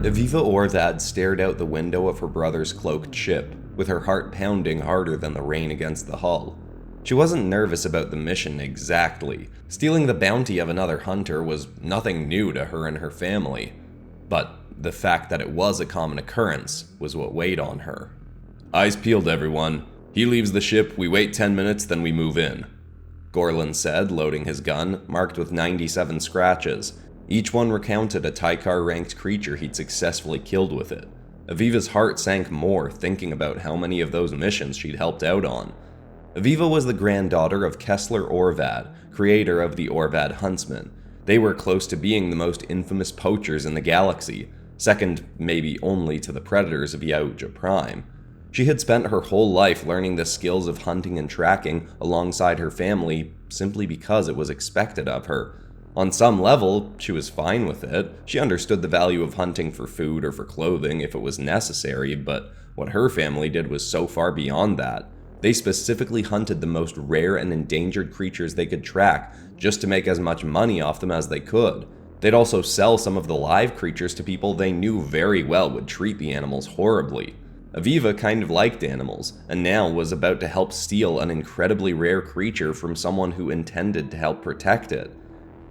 Eviva Orvaad stared out the window of her brother's cloaked ship, with her heart pounding harder than the rain against the hull. She wasn't nervous about the mission exactly. Stealing the bounty of another hunter was nothing new to her and her family. But the fact that it was a common occurrence was what weighed on her. "Eyes peeled, everyone. He leaves the ship, we wait 10 minutes, then we move in," Gorlin said, loading his gun, marked with 97 scratches. Each one recounted a Tykar-ranked creature he'd successfully killed with it. Eviva's heart sank more thinking about how many of those missions she'd helped out on. Eviva was the granddaughter of Kessler Orvaad, creator of the Orvaad Huntsmen. They were close to being the most infamous poachers in the galaxy, second maybe only to the Predators of Yuatja Prime. She had spent her whole life learning the skills of hunting and tracking alongside her family simply because it was expected of her. On some level, she was fine with it. She understood the value of hunting for food or for clothing if it was necessary, but what her family did was so far beyond that. They specifically hunted the most rare and endangered creatures they could track, just to make as much money off them as they could. They'd also sell some of the live creatures to people they knew very well would treat the animals horribly. Eviva kind of liked animals, and now was about to help steal an incredibly rare creature from someone who intended to help protect it.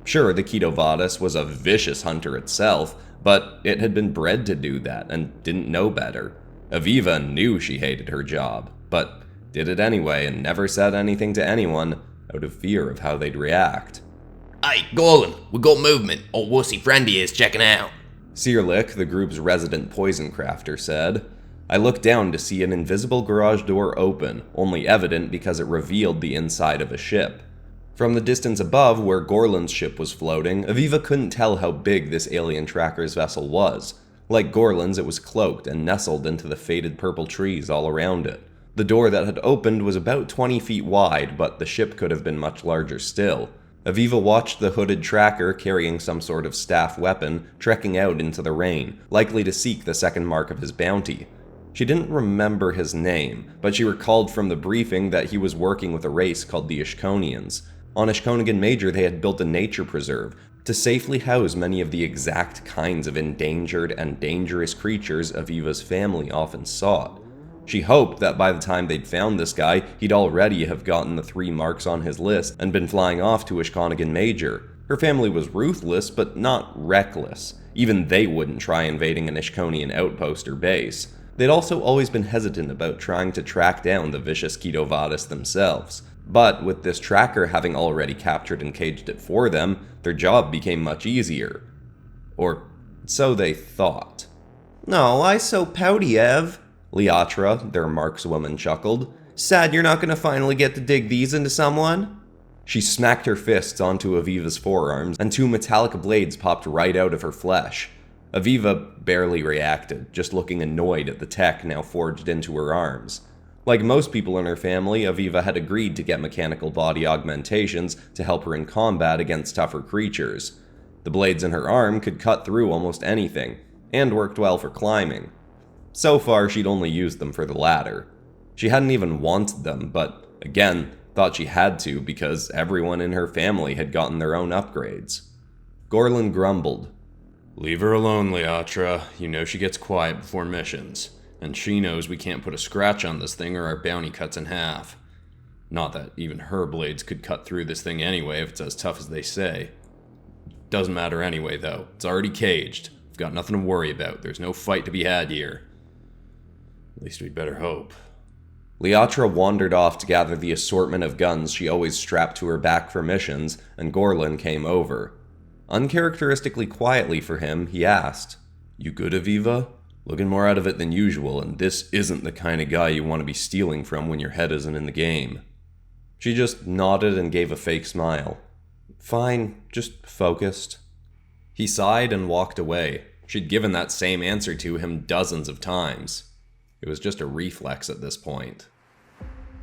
Sure, the Ketovadis was a vicious hunter itself, but it had been bred to do that and didn't know better. Eviva knew she hated her job, but did it anyway and never said anything to anyone out of fear of how they'd react. "Hey, Gorlin, we got movement. Old wussy friendy is checking out," Searlick, the group's resident poison crafter, said. I looked down to see an invisible garage door open, only evident because it revealed the inside of a ship. From the distance above, where Gorlin's ship was floating, Eviva couldn't tell how big this alien tracker's vessel was. Like Gorlin's, it was cloaked and nestled into the faded purple trees all around it. The door that had opened was about 20 feet wide, but the ship could have been much larger still. Eviva watched the hooded tracker, carrying some sort of staff weapon, trekking out into the rain, likely to seek the second mark of his bounty. She didn't remember his name, but she recalled from the briefing that he was working with a race called the Ishkonians. On Ishkonigan Major, they had built a nature preserve to safely house many of the exact kinds of endangered and dangerous creatures Eviva's family often sought. She hoped that by the time they'd found this guy, he'd already have gotten the 3 marks on his list and been flying off to Ishkonigan Major. Her family was ruthless, but not reckless. Even they wouldn't try invading an Ishkonian outpost or base. They'd also always been hesitant about trying to track down the vicious Ketovadis themselves. But with this tracker having already captured and caged it for them, their job became much easier. Or so they thought. "No, I so pouty, Ev," Liatra, their markswoman, chuckled. "Sad you're not gonna finally get to dig these into someone?" She smacked her fists onto Eviva's forearms, and 2 metallic blades popped right out of her flesh. Eviva barely reacted, just looking annoyed at the tech now forged into her arms. Like most people in her family, Eviva had agreed to get mechanical body augmentations to help her in combat against tougher creatures. The blades in her arm could cut through almost anything, and worked well for climbing. So far, she'd only used them for the latter. She hadn't even wanted them, but again, thought she had to because everyone in her family had gotten their own upgrades. Gorlin grumbled. "Leave her alone, Liatra. You know she gets quiet before missions. And she knows we can't put a scratch on this thing or our bounty cuts in half. Not that even her blades could cut through this thing anyway if it's as tough as they say. Doesn't matter anyway, though. It's already caged. We've got nothing to worry about. There's no fight to be had here. At least we'd better hope." Liatra wandered off to gather the assortment of guns she always strapped to her back for missions, and Gorlin came over. Uncharacteristically quietly for him, he asked, "You good, Eviva? Looking more out of it than usual, and this isn't the kind of guy you want to be stealing from when your head isn't in the game." She just nodded and gave a fake smile. "Fine, just focused." He sighed and walked away. She'd given that same answer to him dozens of times. It was just a reflex at this point.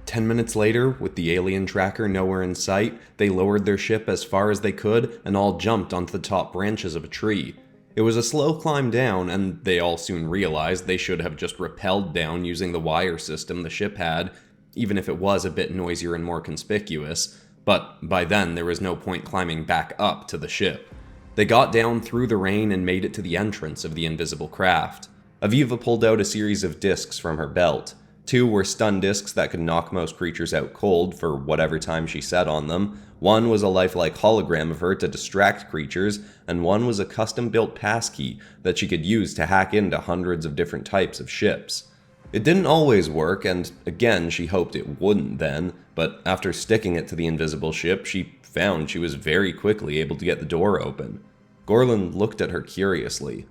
10 minutes later, with the alien tracker nowhere in sight, they lowered their ship as far as they could and all jumped onto the top branches of a tree. It was a slow climb down, and they all soon realized they should have just rappelled down using the wire system the ship had, even if it was a bit noisier and more conspicuous, but by then there was no point climbing back up to the ship. They got down through the rain and made it to the entrance of the invisible craft. Aviva pulled out a series of discs from her belt. 2 were stun discs that could knock most creatures out cold for whatever time she set on them. 1 was a lifelike hologram of her to distract creatures, and 1 was a custom-built passkey that she could use to hack into hundreds of different types of ships. It didn't always work, and again she hoped it wouldn't then, but after sticking it to the invisible ship, she found she was very quickly able to get the door open. Gorlin looked at her curiously.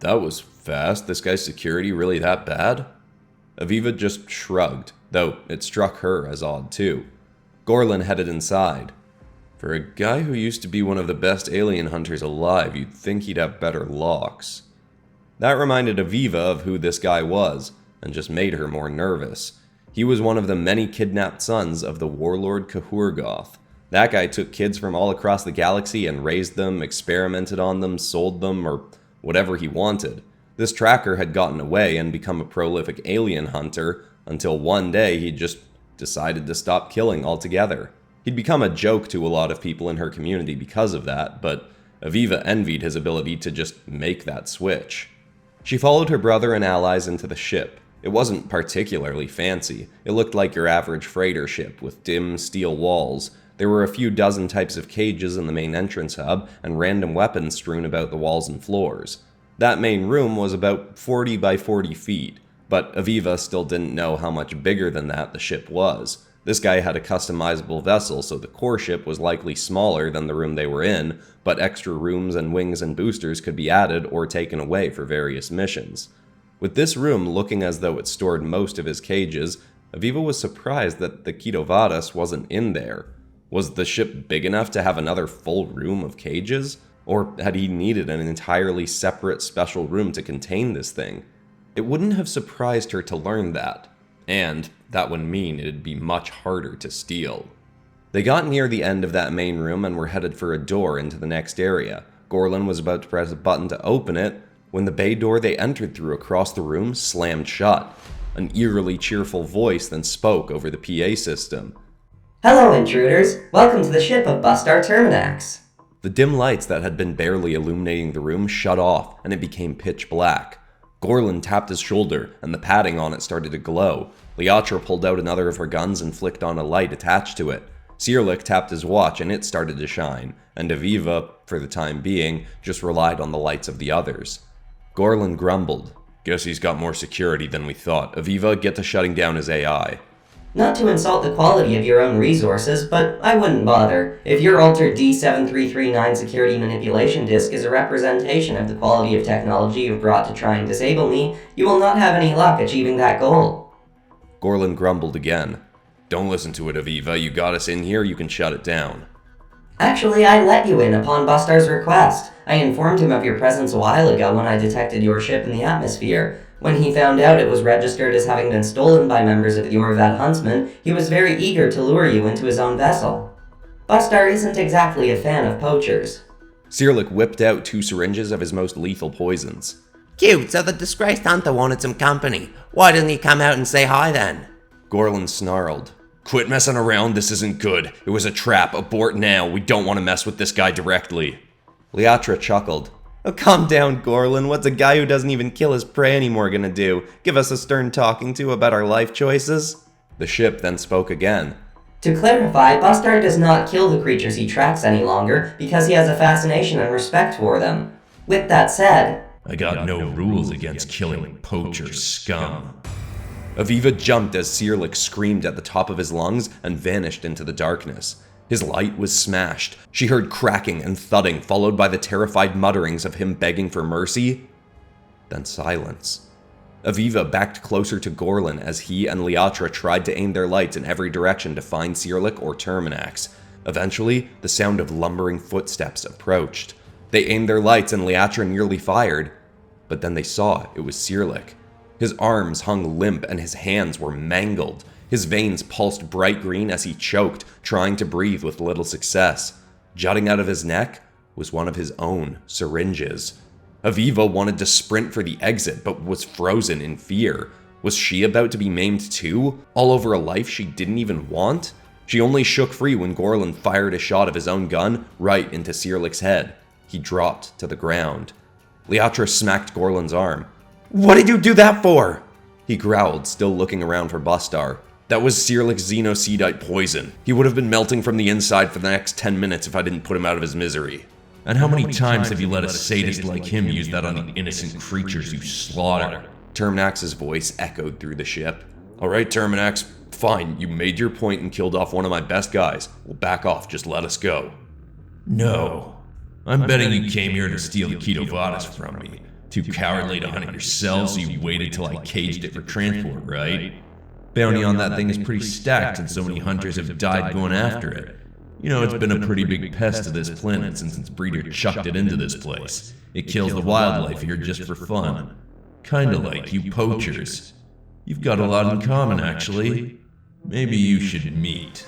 "That was fast. This guy's security really that bad?" Aviva just shrugged, though it struck her as odd too. Gorlin headed inside. "For a guy who used to be one of the best alien hunters alive, you'd think he'd have better locks." That reminded Aviva of who this guy was, and just made her more nervous. He was one of the many kidnapped sons of the warlord Cahurgoth. That guy took kids from all across the galaxy and raised them, experimented on them, sold them, or whatever he wanted. This tracker had gotten away and become a prolific alien hunter until one day he just decided to stop killing altogether. He'd become a joke to a lot of people in her community because of that, but Aviva envied his ability to just make that switch. She followed her brother and allies into the ship. It wasn't particularly fancy. It looked like your average freighter ship with dim steel walls. There were a few dozen types of cages in the main entrance hub and random weapons strewn about the walls and floors. That main room was about 40 by 40 feet, but Aviva still didn't know how much bigger than that the ship was. This guy had a customizable vessel, so the core ship was likely smaller than the room they were in, but extra rooms and wings and boosters could be added or taken away for various missions. With this room looking as though it stored most of his cages, Aviva was surprised that the Kitovadis wasn't in there. Was the ship big enough to have another full room of cages? Or had he needed an entirely separate special room to contain this thing? It wouldn't have surprised her to learn that, and that would mean it'd be much harder to steal. They got near the end of that main room and were headed for a door into the next area. Gorlin was about to press a button to open it when the bay door they entered through across the room slammed shut. An eerily cheerful voice then spoke over the PA system. "Hello, intruders. Welcome to the ship of Bustar Terminax." The dim lights that had been barely illuminating the room shut off, and it became pitch black. Gorlin tapped his shoulder, and the padding on it started to glow. Liatra pulled out another of her guns and flicked on a light attached to it. Sirlik tapped his watch, and it started to shine, and Aviva, for the time being, just relied on the lights of the others. Gorlin grumbled. "Guess he's got more security than we thought. Aviva, get to shutting down his AI." Not to insult the quality of your own resources, but I wouldn't bother. If your altered D7339 security manipulation disk is a representation of the quality of technology you've brought to try and disable me, you will not have any luck achieving that goal. Gorlin grumbled again. "Don't listen to it, Aviva. You got us in here, you can shut it down." Actually, I let you in upon Bustar's request. I informed him of your presence a while ago when I detected your ship in the atmosphere. When he found out it was registered as having been stolen by members of the Orvaad Huntsmen, he was very eager to lure you into his own vessel. Bustar isn't exactly a fan of poachers. Sirlik whipped out 2 syringes of his most lethal poisons. Cute, so the disgraced hunter wanted some company. Why didn't he come out and say hi then? Gorlin snarled. "Quit messing around, this isn't good. It was a trap, abort now, we don't want to mess with this guy directly." Liatra chuckled. "Oh, calm down, Gorlin. What's a guy who doesn't even kill his prey anymore gonna do? Give us a stern talking to about our life choices?" The ship then spoke again. To clarify, Bustar does not kill the creatures he tracks any longer because he has a fascination and respect for them. With that said, I got no rules against killing poacher scum. Aviva jumped as Sirlik screamed at the top of his lungs and vanished into the darkness. His light was smashed. She heard cracking and thudding, followed by the terrified mutterings of him begging for mercy. Then silence. Aviva backed closer to Gorlin as he and Liatra tried to aim their lights in every direction to find Sirlik or Terminax. Eventually, the sound of lumbering footsteps approached. They aimed their lights and Liatra nearly fired, but then they saw it was Sirlik. His arms hung limp and his hands were mangled. His veins pulsed bright green as he choked, trying to breathe with little success. Jutting out of his neck was one of his own syringes. Aviva wanted to sprint for the exit, but was frozen in fear. Was she about to be maimed too? All over a life she didn't even want? She only shook free when Gorlin fired a shot of his own gun right into Sirlik's head. He dropped to the ground. Liatra smacked Gorlin's arm. "What did you do that for?" He growled, still looking around for Bustar. "That was Searlic xenosedite poison. He would have been melting from the inside for the next 10 minutes if I didn't put him out of his misery." And how many times have you let a sadist like him use that on the innocent creatures you slaughter? Terminax's voice echoed through the ship. "Alright, Terminax, fine, you made your point and killed off one of my best guys. We'll back off, just let us go." No. I'm betting you came here to steal the Ketovadis from me. Too cowardly to hunt it yourself, so you waited till I caged it for transport, right? Bounty on that thing is pretty stacked, and so many hunters have died going after it. You know, it's been a pretty big pest to this planet since its breeder chucked it into this place. It kills the wildlife here just for fun. Kinda like you poachers. You've got a lot in common, actually. Maybe you should meet.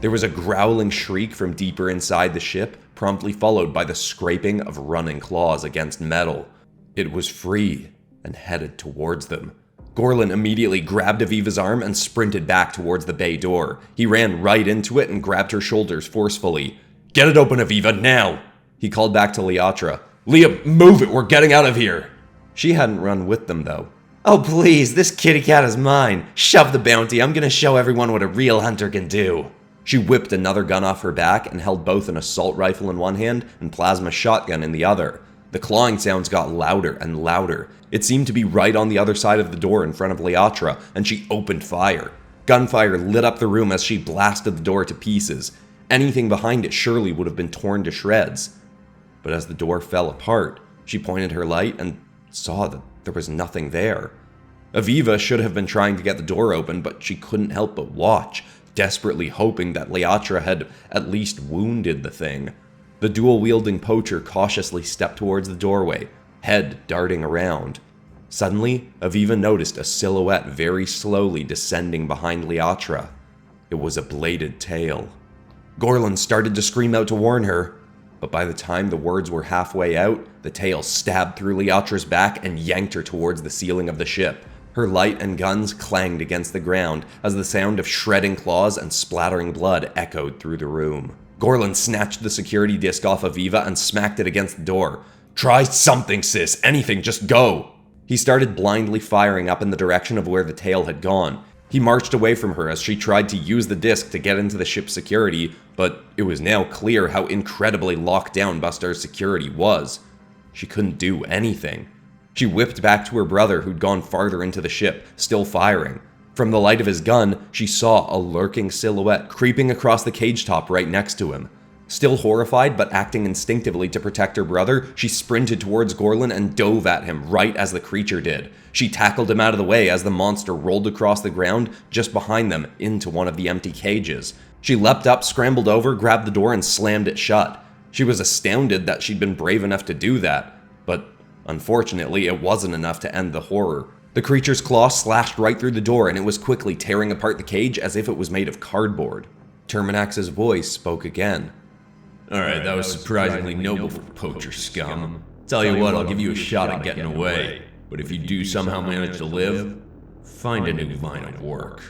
There was a growling shriek from deeper inside the ship, promptly followed by the scraping of running claws against metal. It was free and headed towards them. Gorlin immediately grabbed Eviva's arm and sprinted back towards the bay door. He ran right into it and grabbed her shoulders forcefully. "Get it open, Eviva, now!" He called back to Liatra. "Leah, move it, we're getting out of here!" She hadn't run with them, though. "Oh please, this kitty cat is mine. Shove the bounty, I'm gonna show everyone what a real hunter can do." She whipped another gun off her back and held both an assault rifle in one hand and plasma shotgun in the other. The clawing sounds got louder and louder. It seemed to be right on the other side of the door in front of Liatra, and she opened fire. Gunfire lit up the room as she blasted the door to pieces. Anything behind it surely would have been torn to shreds. But as the door fell apart, she pointed her light and saw that there was nothing there. Eviva should have been trying to get the door open, but she couldn't help but watch, desperately hoping that Liatra had at least wounded the thing. The dual-wielding poacher cautiously stepped towards the doorway, head darting around. Suddenly, Eviva noticed a silhouette very slowly descending behind Liatra. It was a bladed tail. Gorlin started to scream out to warn her, but by the time the words were halfway out, the tail stabbed through Liatra's back and yanked her towards the ceiling of the ship. Her light and guns clanged against the ground as the sound of shredding claws and splattering blood echoed through the room. Gorlin snatched the security disc off Eviva and smacked it against the door. "Try something, sis. Anything, just go." He started blindly firing up in the direction of where the tail had gone. He marched away from her as she tried to use the disc to get into the ship's security, but it was now clear how incredibly locked down Bustar's security was. She couldn't do anything. She whipped back to her brother, who'd gone farther into the ship, still firing. From the light of his gun, she saw a lurking silhouette creeping across the cage top right next to him. Still horrified, but acting instinctively to protect her brother, she sprinted towards Gorlin and dove at him right as the creature did. She tackled him out of the way as the monster rolled across the ground just behind them into one of the empty cages. She leapt up, scrambled over, grabbed the door, and slammed it shut. She was astounded that she'd been brave enough to do that, but unfortunately, it wasn't enough to end the horror. The creature's claw slashed right through the door, and it was quickly tearing apart the cage as if it was made of cardboard. Terminax's voice spoke again. Alright, that was surprisingly noble for poacher scum. Tell you what, I'll give you a shot at getting away. But if you do somehow manage to live, find a new line of work.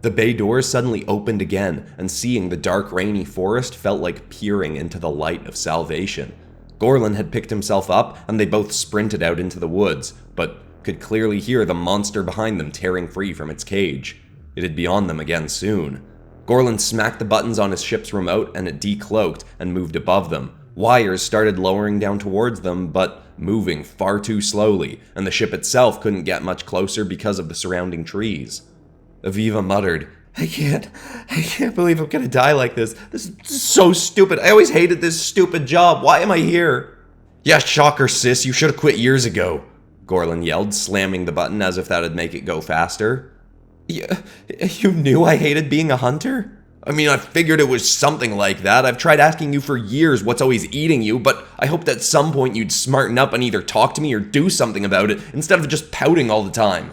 The bay doors suddenly opened again, and seeing the dark, rainy forest felt like peering into the light of salvation. Gorlin had picked himself up, and they both sprinted out into the woods, but could clearly hear the monster behind them tearing free from its cage. It'd be on them again soon. Gorlin smacked the buttons on his ship's remote, and it decloaked and moved above them. Wires started lowering down towards them, but moving far too slowly, and the ship itself couldn't get much closer because of the surrounding trees. Eviva muttered, I can't believe I'm gonna die like this. This is so stupid. I always hated this stupid job. Why am I here? Yeah, shocker, sis. You should have quit years ago, Gorlin yelled, slamming the button as if that'd make it go faster. Yeah, you knew I hated being a hunter? I mean, I figured it was something like that. I've tried asking you for years what's always eating you, but I hoped at some point you'd smarten up and either talk to me or do something about it, instead of just pouting all the time.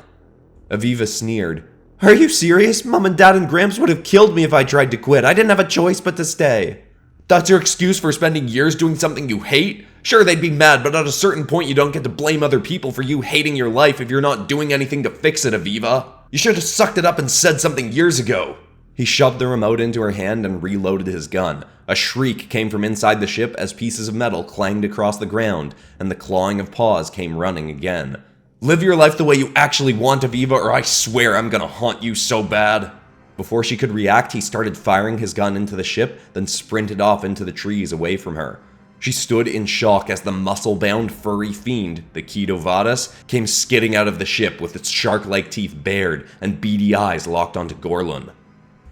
Eviva sneered. Are you serious? Mom and Dad and Gramps would have killed me if I tried to quit. I didn't have a choice but to stay. That's your excuse for spending years doing something you hate? Sure, they'd be mad, but at a certain point you don't get to blame other people for you hating your life if you're not doing anything to fix it, Eviva. You should have sucked it up and said something years ago. He shoved the remote into her hand and reloaded his gun. A shriek came from inside the ship as pieces of metal clanged across the ground, and the clawing of paws came running again. "Live your life the way you actually want, Eviva, or I swear I'm gonna haunt you so bad." Before she could react, he started firing his gun into the ship, then sprinted off into the trees away from her. She stood in shock as the muscle-bound, furry fiend, the Ketovadis, came skidding out of the ship with its shark-like teeth bared and beady eyes locked onto Gorlin.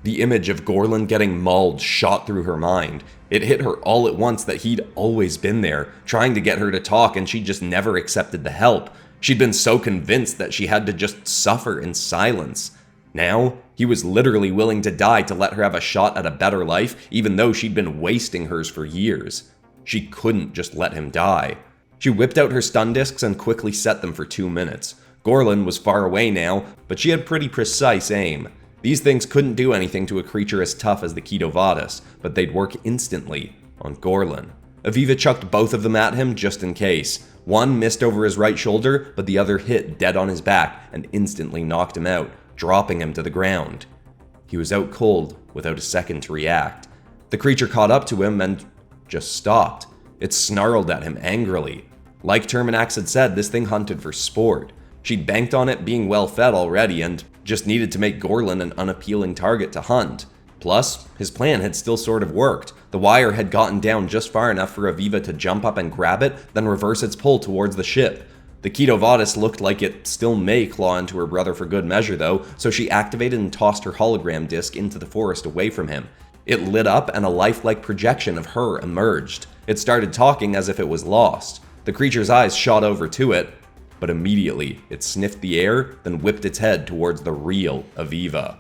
The image of Gorlin getting mauled shot through her mind. It hit her all at once that he'd always been there, trying to get her to talk, and she just never accepted the help. She'd been so convinced that she had to just suffer in silence. Now, he was literally willing to die to let her have a shot at a better life, even though she'd been wasting hers for years. She couldn't just let him die. She whipped out her stun discs and quickly set them for 2 minutes. Gorlin was far away now, but she had pretty precise aim. These things couldn't do anything to a creature as tough as the Ketovadis, but they'd work instantly on Gorlin. Eviva chucked both of them at him just in case. One missed over his right shoulder, but the other hit dead on his back and instantly knocked him out, dropping him to the ground. He was out cold without a second to react. The creature caught up to him and just stopped. It snarled at him angrily. Like Terminax had said, this thing hunted for sport. She'd banked on it being well fed already and just needed to make Gorlin an unappealing target to hunt. Plus, his plan had still sort of worked. The wire had gotten down just far enough for Eviva to jump up and grab it, then reverse its pull towards the ship. The Ketovadis looked like it still may claw into her brother for good measure though, so she activated and tossed her hologram disc into the forest away from him. It lit up and a lifelike projection of her emerged. It started talking as if it was lost. The creature's eyes shot over to it, but immediately it sniffed the air, then whipped its head towards the real Eviva.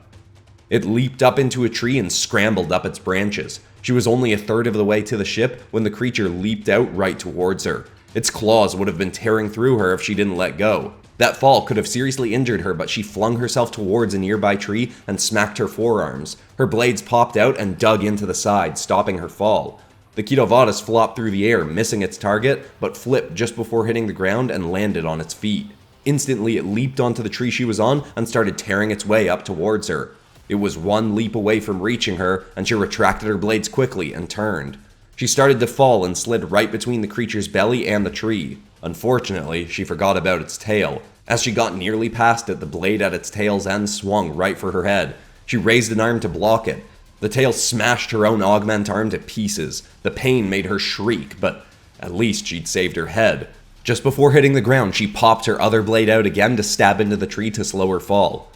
It leaped up into a tree and scrambled up its branches. She was only a third of the way to the ship when the creature leaped out right towards her. Its claws would have been tearing through her if she didn't let go. That fall could have seriously injured her, but she flung herself towards a nearby tree and smacked her forearms. Her blades popped out and dug into the side, stopping her fall. The Ketovadis flopped through the air, missing its target, but flipped just before hitting the ground and landed on its feet. Instantly, it leaped onto the tree she was on and started tearing its way up towards her. It was one leap away from reaching her, and she retracted her blades quickly and turned. She started to fall and slid right between the creature's belly and the tree. Unfortunately, she forgot about its tail. As she got nearly past it, the blade at its tail's end swung right for her head. She raised an arm to block it. The tail smashed her own augment arm to pieces. The pain made her shriek, but at least she'd saved her head. Just before hitting the ground, she popped her other blade out again to stab into the tree to slow her fall.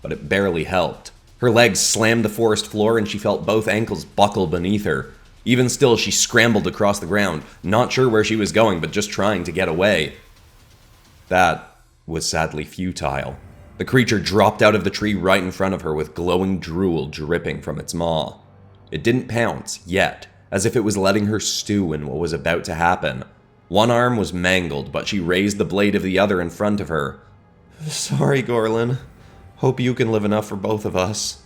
But it barely helped. Her legs slammed the forest floor and she felt both ankles buckle beneath her. Even still, she scrambled across the ground, not sure where she was going, but just trying to get away. That was sadly futile. The creature dropped out of the tree right in front of her with glowing drool dripping from its maw. It didn't pounce, yet, as if it was letting her stew in what was about to happen. One arm was mangled, but she raised the blade of the other in front of her. "Sorry, Gorlin. Hope you can live enough for both of us."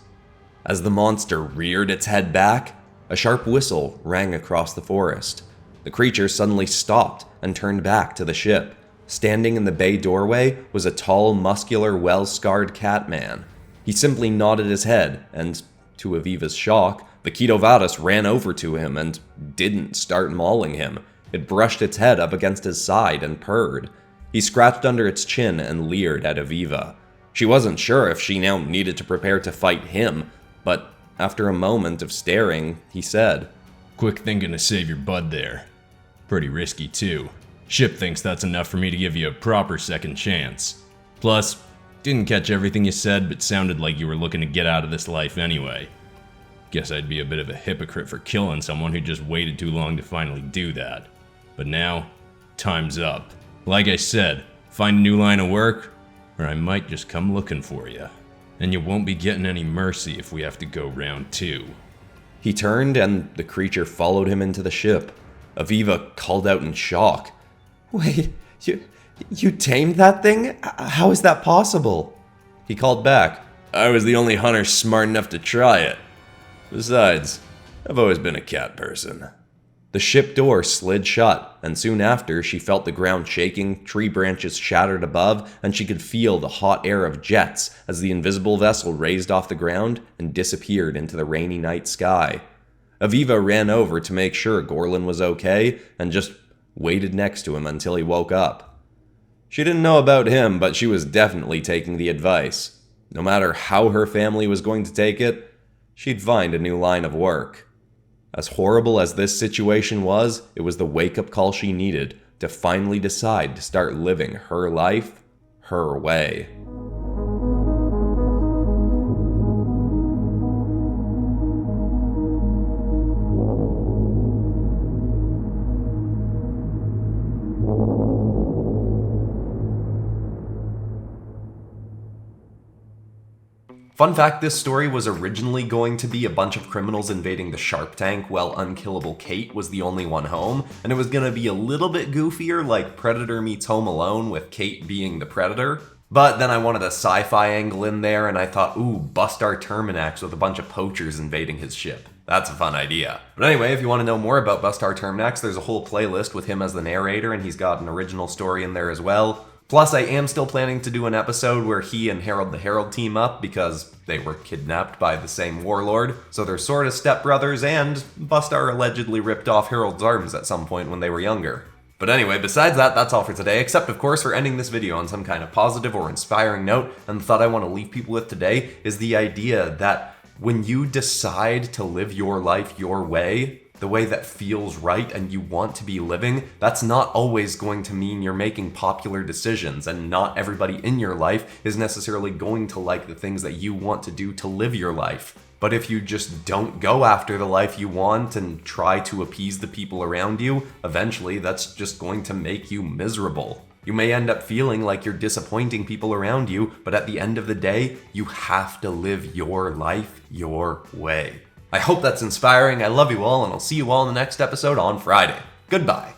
As the monster reared its head back, a sharp whistle rang across the forest. The creature suddenly stopped and turned back to the ship. Standing in the bay doorway was a tall, muscular, well-scarred catman. He simply nodded his head, and, to Eviva's shock, the Ketovadis ran over to him and didn't start mauling him. It brushed its head up against his side and purred. He scratched under its chin and leered at Eviva. She wasn't sure if she now needed to prepare to fight him, but after a moment of staring, he said, Quick thinking to save your bud there. Pretty risky too. Ship thinks that's enough for me to give you a proper second chance. Plus, didn't catch everything you said, but sounded like you were looking to get out of this life anyway. Guess I'd be a bit of a hypocrite for killing someone who just waited too long to finally do that. But now, time's up. Like I said, find a new line of work, or I might just come looking for you. And you won't be getting any mercy if we have to go round 2. He turned and the creature followed him into the ship. Eviva called out in shock. "Wait, you tamed that thing? How is that possible?" He called back. "I was the only hunter smart enough to try it. Besides, I've always been a cat person." The ship door slid shut, and soon after she felt the ground shaking, tree branches shattered above, and she could feel the hot air of jets as the invisible vessel raised off the ground and disappeared into the rainy night sky. Eviva ran over to make sure Gorlin was okay and just waited next to him until he woke up. She didn't know about him, but she was definitely taking the advice. No matter how her family was going to take it, she'd find a new line of work. As horrible as this situation was, it was the wake-up call she needed to finally decide to start living her life her way. Fun fact, this story was originally going to be a bunch of criminals invading the shark tank while unkillable Kate was the only one home, and it was going to be a little bit goofier, like Predator meets Home Alone with Kate being the predator. But then I wanted a sci-fi angle in there, and I thought, ooh, Bustar Terminax with a bunch of poachers invading his ship. That's a fun idea. But anyway, if you want to know more about Bustar Terminax, there's a whole playlist with him as the narrator, and he's got an original story in there as well. Plus, I am still planning to do an episode where he and Harold the Herald team up because they were kidnapped by the same warlord. So they're sort of stepbrothers, and Bustar allegedly ripped off Harold's arms at some point when they were younger. But anyway, besides that, that's all for today, except of course for ending this video on some kind of positive or inspiring note. And the thought I want to leave people with today is the idea that when you decide to live your life your way, the way that feels right and you want to be living, that's not always going to mean you're making popular decisions, and not everybody in your life is necessarily going to like the things that you want to do to live your life. But if you just don't go after the life you want and try to appease the people around you, eventually that's just going to make you miserable. You may end up feeling like you're disappointing people around you, but at the end of the day, you have to live your life your way. I hope that's inspiring. I love you all, and I'll see you all in the next episode on Friday. Goodbye.